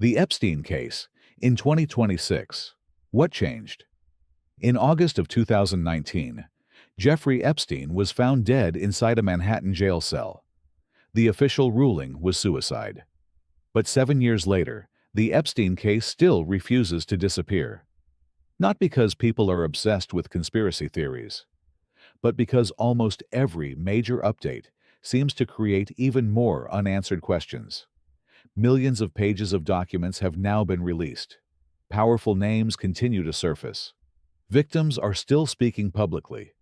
The Epstein case in 2026. What changed? In August of 2019, Jeffrey Epstein was found dead inside a Manhattan jail cell. The official ruling was suicide. But 7 years later, the Epstein case still refuses to disappear. Not because people are obsessed with conspiracy theories, but because almost every major update seems to create even more unanswered questions. Millions of pages of documents have now been released. Powerful names continue to surface. Victims are still speaking publicly,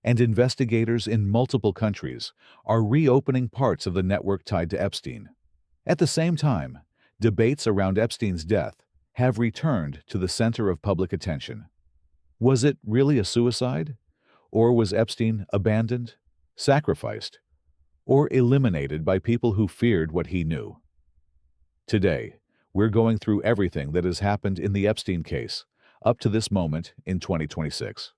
and investigators in multiple countries are reopening parts of the network tied to Epstein. At the same time, debates around Epstein's death have returned to the center of public attention. Was it really a suicide? Or was Epstein abandoned, sacrificed, or eliminated by people who feared what he knew? Today, we're going through everything that has happened in the Epstein case up to this moment in 2026.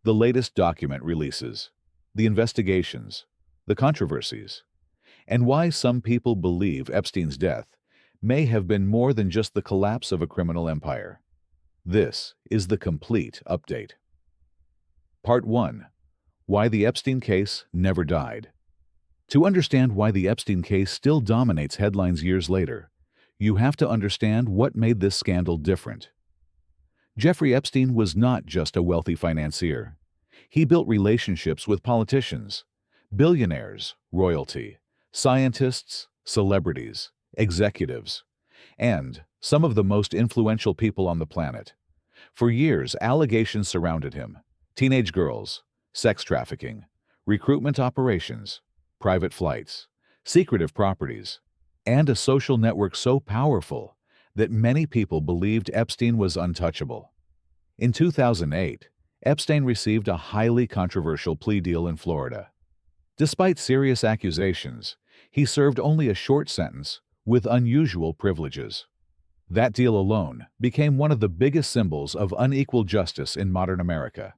The latest document releases, the investigations, the controversies, and why some people believe Epstein's death may have been more than just the collapse of a criminal empire. This is the complete update. Part 1. Why the Epstein case never died. To understand why the Epstein case still dominates headlines years later, you have to understand what made this scandal different. Jeffrey Epstein was not just a wealthy financier. He built relationships with politicians, billionaires, royalty, scientists, celebrities, executives, and some of the most influential people on the planet. For years, allegations surrounded him: teenage girls, sex trafficking, recruitment operations, private flights, secretive properties, and a social network so powerful that many people believed Epstein was untouchable. In 2008, Epstein received a highly controversial plea deal in Florida. Despite serious accusations, he served only a short sentence with unusual privileges. That deal alone became one of the biggest symbols of unequal justice in modern America.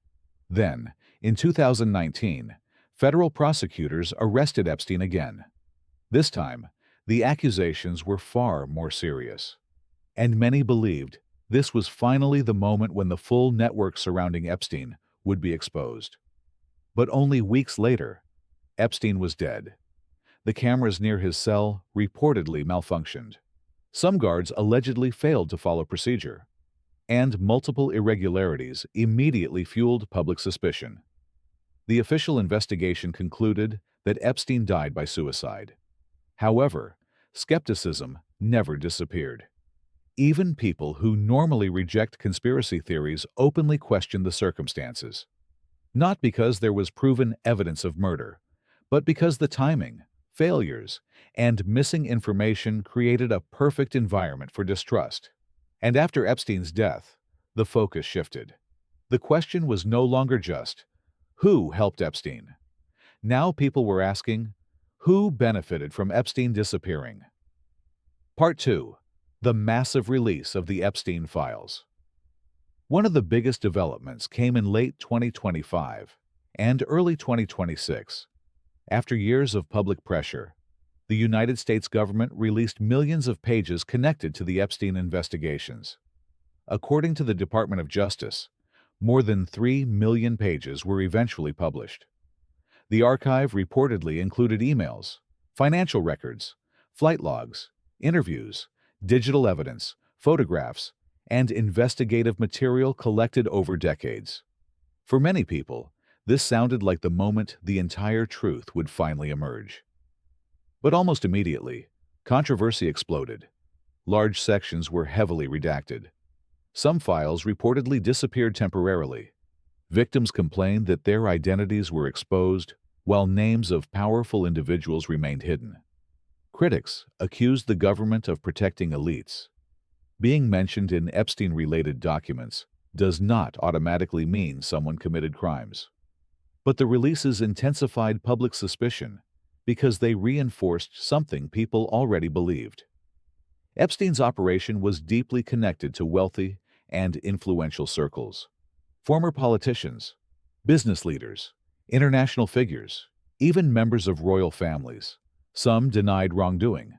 Then, in 2019, federal prosecutors arrested Epstein again. This time, the accusations were far more serious, and many believed this was finally the moment when the full network surrounding Epstein would be exposed. But only weeks later, Epstein was dead. The cameras near his cell reportedly malfunctioned. Some guards allegedly failed to follow procedure, and multiple irregularities immediately fueled public suspicion. The official investigation concluded that Epstein died by suicide. However, skepticism never disappeared. Even people who normally reject conspiracy theories openly questioned the circumstances. Not because there was proven evidence of murder, but because the timing, failures, and missing information created a perfect environment for distrust. And after Epstein's death, the focus shifted. The question was no longer just, who helped Epstein? Now people were asking, who benefited from Epstein disappearing? Part 2. The massive release of the Epstein Files. One of the biggest developments came in late 2025 and early 2026. After years of public pressure, the United States government released millions of pages connected to the Epstein investigations. According to the Department of Justice, more than 3 million pages were eventually published. The archive reportedly included emails, financial records, flight logs, interviews, digital evidence, photographs, and investigative material collected over decades. For many people, this sounded like the moment the entire truth would finally emerge. But almost immediately, controversy exploded. Large sections were heavily redacted. Some files reportedly disappeared temporarily. Victims complained that their identities were exposed, while names of powerful individuals remained hidden. Critics accused the government of protecting elites. Being mentioned in Epstein-related documents does not automatically mean someone committed crimes. But the releases intensified public suspicion because they reinforced something people already believed. Epstein's operation was deeply connected to wealthy and influential circles. Former politicians, business leaders, international figures, even members of royal families. Some denied wrongdoing.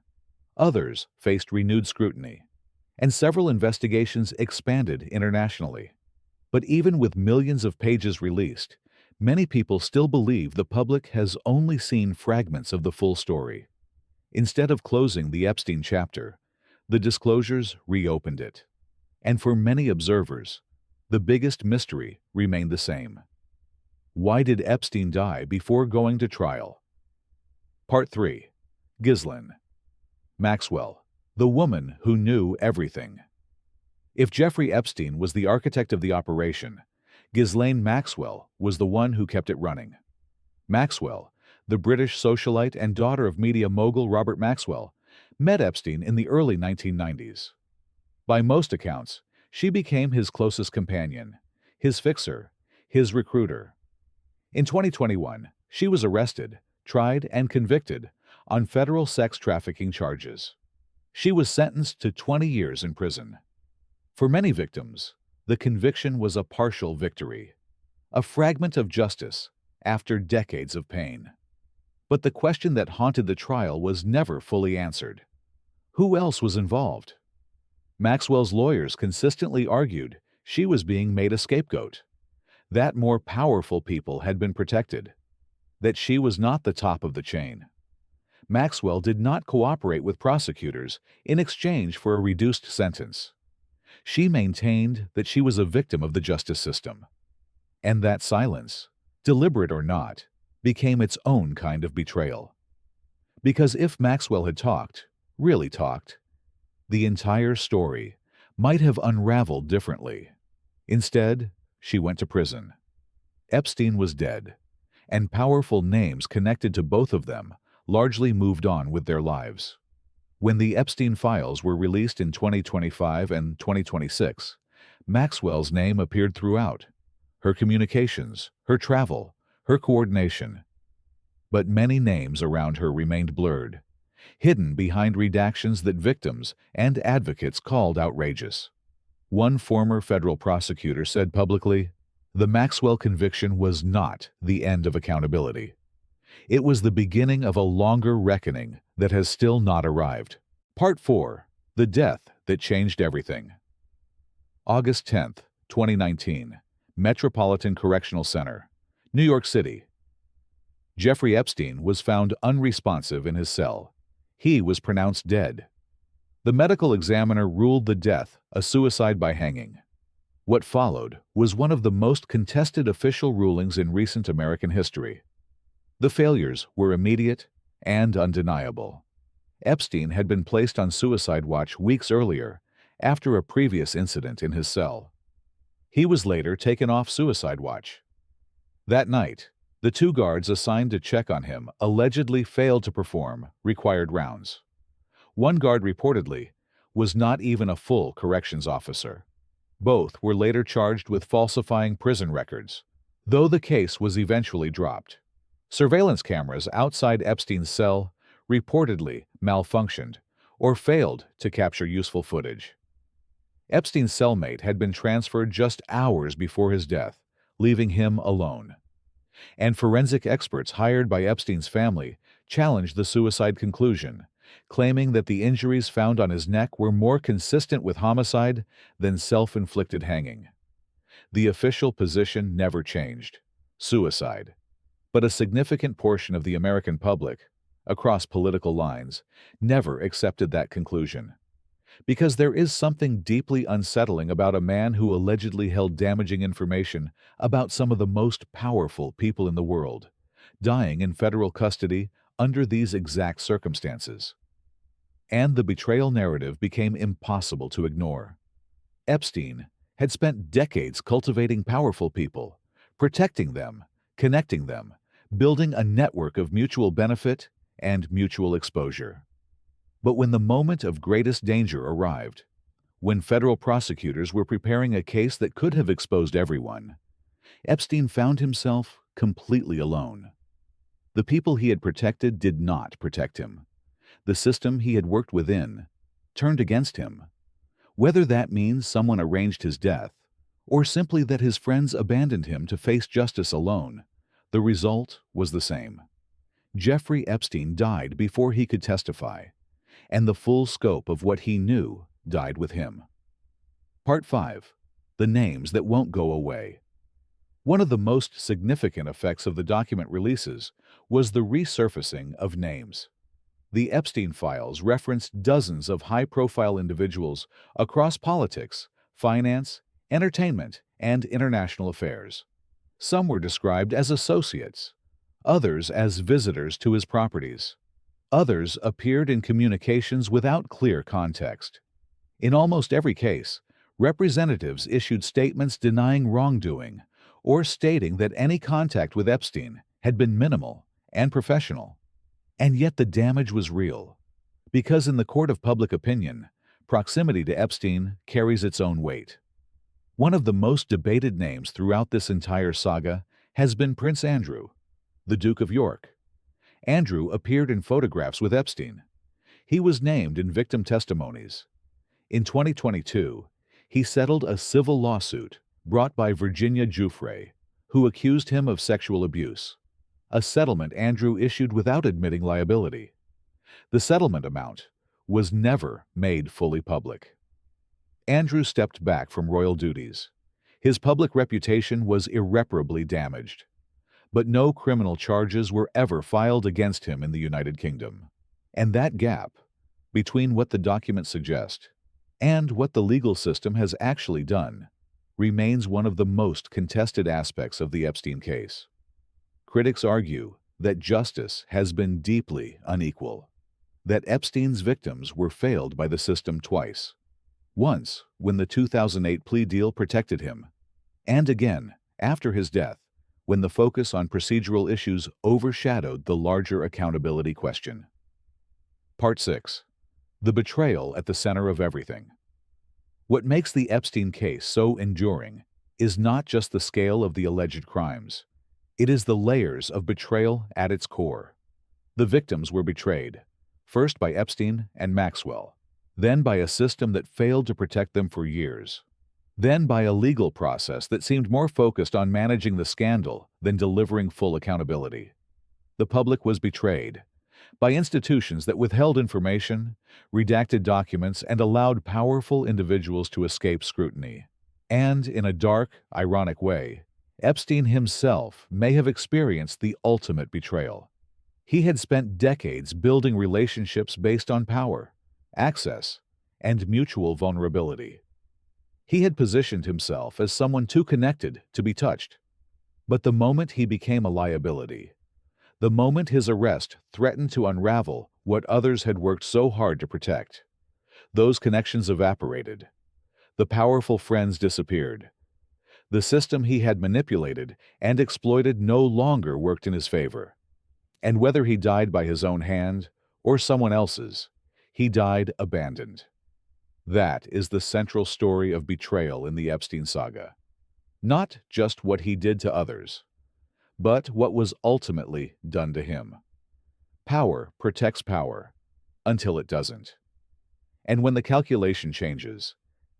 Others faced renewed scrutiny, and several investigations expanded internationally. But even with millions of pages released, many people still believe the public has only seen fragments of the full story. Instead of closing the Epstein chapter, the disclosures reopened it. And for many observers, the biggest mystery remained the same. Why did Epstein die before going to trial? Part 3. Ghislaine Maxwell, the woman who knew everything. If Jeffrey Epstein was the architect of the operation, Ghislaine Maxwell was the one who kept it running. Maxwell, the British socialite and daughter of media mogul Robert Maxwell, met Epstein in the early 1990s. By most accounts, she became his closest companion, his fixer, his recruiter. In 2021, she was arrested, tried, and convicted on federal sex trafficking charges. She was sentenced to 20 years in prison. For many victims, the conviction was a partial victory, a fragment of justice after decades of pain. But the question that haunted the trial was never fully answered. Who else was involved? Maxwell's lawyers consistently argued she was being made a scapegoat, that more powerful people had been protected, that she was not the top of the chain. Maxwell did not cooperate with prosecutors in exchange for a reduced sentence. She maintained that she was a victim of the justice system, and that silence, deliberate or not, became its own kind of betrayal. Because if Maxwell had talked, really talked, the entire story might have unraveled differently. Instead, she went to prison. Epstein was dead, and powerful names connected to both of them largely moved on with their lives. When the Epstein Files were released in 2025 and 2026, Maxwell's name appeared throughout: her communications, her travel, her coordination. But many names around her remained blurred, hidden behind redactions that victims and advocates called outrageous. One former federal prosecutor said publicly, "The Maxwell conviction was not the end of accountability. It was the beginning of a longer reckoning that has still not arrived." Part 4. The Death That Changed Everything. August 10, 2019, Metropolitan Correctional Center, New York City. Jeffrey Epstein was found unresponsive in his cell. He was pronounced dead. The medical examiner ruled the death a suicide by hanging. What followed was one of the most contested official rulings in recent American history. The failures were immediate and undeniable. Epstein had been placed on suicide watch weeks earlier after a previous incident in his cell. He was later taken off suicide watch. That night, the 2 guards assigned to check on him allegedly failed to perform required rounds. One guard reportedly was not even a full corrections officer. Both were later charged with falsifying prison records, though the case was eventually dropped. Surveillance cameras outside Epstein's cell reportedly malfunctioned or failed to capture useful footage. Epstein's cellmate had been transferred just hours before his death, leaving him alone. And forensic experts hired by Epstein's family challenged the suicide conclusion, claiming that the injuries found on his neck were more consistent with homicide than self-inflicted hanging. The official position never changed: suicide. But a significant portion of the American public, across political lines, never accepted that conclusion. Because there is something deeply unsettling about a man who allegedly held damaging information about some of the most powerful people in the world, dying in federal custody under these exact circumstances. And the betrayal narrative became impossible to ignore. Epstein had spent decades cultivating powerful people, protecting them, connecting them, building a network of mutual benefit and mutual exposure. But when the moment of greatest danger arrived, when federal prosecutors were preparing a case that could have exposed everyone, Epstein found himself completely alone. The people he had protected did not protect him. The system he had worked within turned against him. Whether that means someone arranged his death, or simply that his friends abandoned him to face justice alone, the result was the same. Jeffrey Epstein died before he could testify, and the full scope of what he knew died with him. Part 5. The names that won't go away. One of the most significant effects of the document releases was the resurfacing of names. The Epstein Files referenced dozens of high-profile individuals across politics, finance, entertainment, and international affairs. Some were described as associates, others as visitors to his properties. Others appeared in communications without clear context. In almost every case, representatives issued statements denying wrongdoing or stating that any contact with Epstein had been minimal and professional. And yet the damage was real, because in the court of public opinion, proximity to Epstein carries its own weight. One of the most debated names throughout this entire saga has been Prince Andrew, the Duke of York. Andrew appeared in photographs with Epstein. He was named in victim testimonies. In 2022, he settled a civil lawsuit brought by Virginia Giuffre, who accused him of sexual abuse, a settlement Andrew issued without admitting liability. The settlement amount was never made fully public. Andrew stepped back from royal duties. His public reputation was irreparably damaged, but no criminal charges were ever filed against him in the United Kingdom. And that gap between what the documents suggest and what the legal system has actually done remains one of the most contested aspects of the Epstein case. Critics argue that justice has been deeply unequal, that Epstein's victims were failed by the system twice. Once, when the 2008 plea deal protected him, and again, after his death, when the focus on procedural issues overshadowed the larger accountability question. Part 6. The betrayal at the center of everything. What makes the Epstein case so enduring is not just the scale of the alleged crimes. It is the layers of betrayal at its core. The victims were betrayed, first by Epstein and Maxwell, then by a system that failed to protect them for years, then by a legal process that seemed more focused on managing the scandal than delivering full accountability. The public was betrayed by institutions that withheld information, redacted documents, and allowed powerful individuals to escape scrutiny. And, in a dark, ironic way, Epstein himself may have experienced the ultimate betrayal. He had spent decades building relationships based on power, access, and mutual vulnerability. He had positioned himself as someone too connected to be touched. But the moment he became a liability, the moment his arrest threatened to unravel what others had worked so hard to protect, those connections evaporated. The powerful friends disappeared. The system he had manipulated and exploited no longer worked in his favor. And whether he died by his own hand or someone else's, he died abandoned. That is the central story of betrayal in the Epstein saga. Not just what he did to others, but what was ultimately done to him. Power protects power until it doesn't. And when the calculation changes,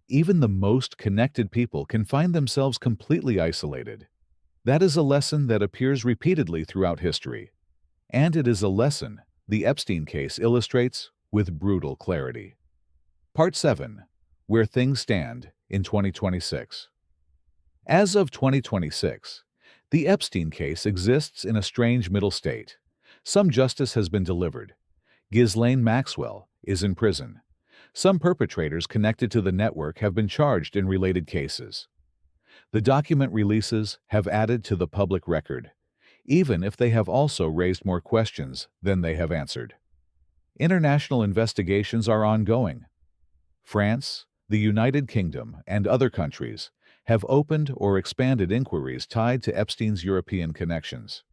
even the most connected people can find themselves completely isolated. That is a lesson that appears repeatedly throughout history, and it is a lesson the Epstein case illustrates with brutal clarity. Part 7. Where Things Stand in 2026. As of 2026, the Epstein case exists in a strange middle state. Some justice has been delivered. Ghislaine Maxwell is in prison. Some perpetrators connected to the network have been charged in related cases. The document releases have added to the public record, even if they have also raised more questions than they have answered. International investigations are ongoing. France, the United Kingdom, and other countries have opened or expanded inquiries tied to Epstein's European connections.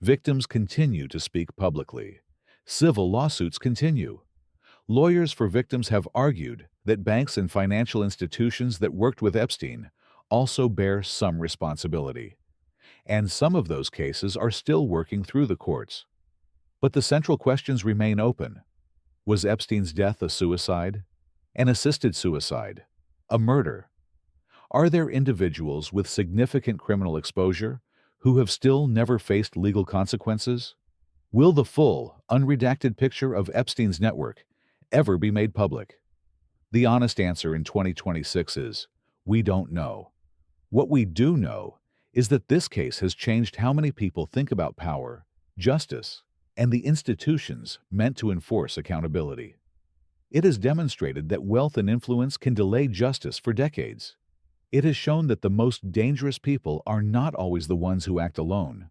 Victims continue to speak publicly. Civil lawsuits continue. Lawyers for victims have argued that banks and financial institutions that worked with Epstein also bear some responsibility. And some of those cases are still working through the courts. But the central questions remain open. Was Epstein's death a suicide? An assisted suicide? A murder? Are there individuals with significant criminal exposure who have still never faced legal consequences? Will the full, unredacted picture of Epstein's network ever be made public? The honest answer in 2026 is, we don't know. What we do know is that this case has changed how many people think about power, justice, and the institutions meant to enforce accountability. It has demonstrated that wealth and influence can delay justice for decades. It has shown that the most dangerous people are not always the ones who act alone,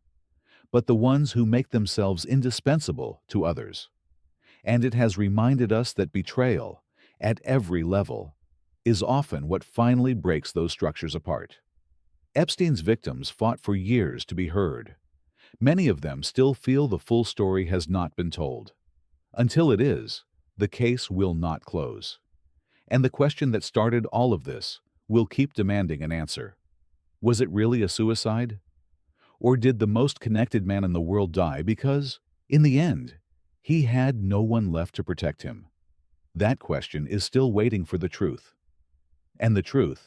but the ones who make themselves indispensable to others. And it has reminded us that betrayal, at every level, is often what finally breaks those structures apart. Epstein's victims fought for years to be heard. Many of them still feel the full story has not been told. Until it is, the case will not close. And the question that started all of this will keep demanding an answer. Was it really a suicide? Or did the most connected man in the world die because, in the end, he had no one left to protect him? That question is still waiting for the truth. And the truth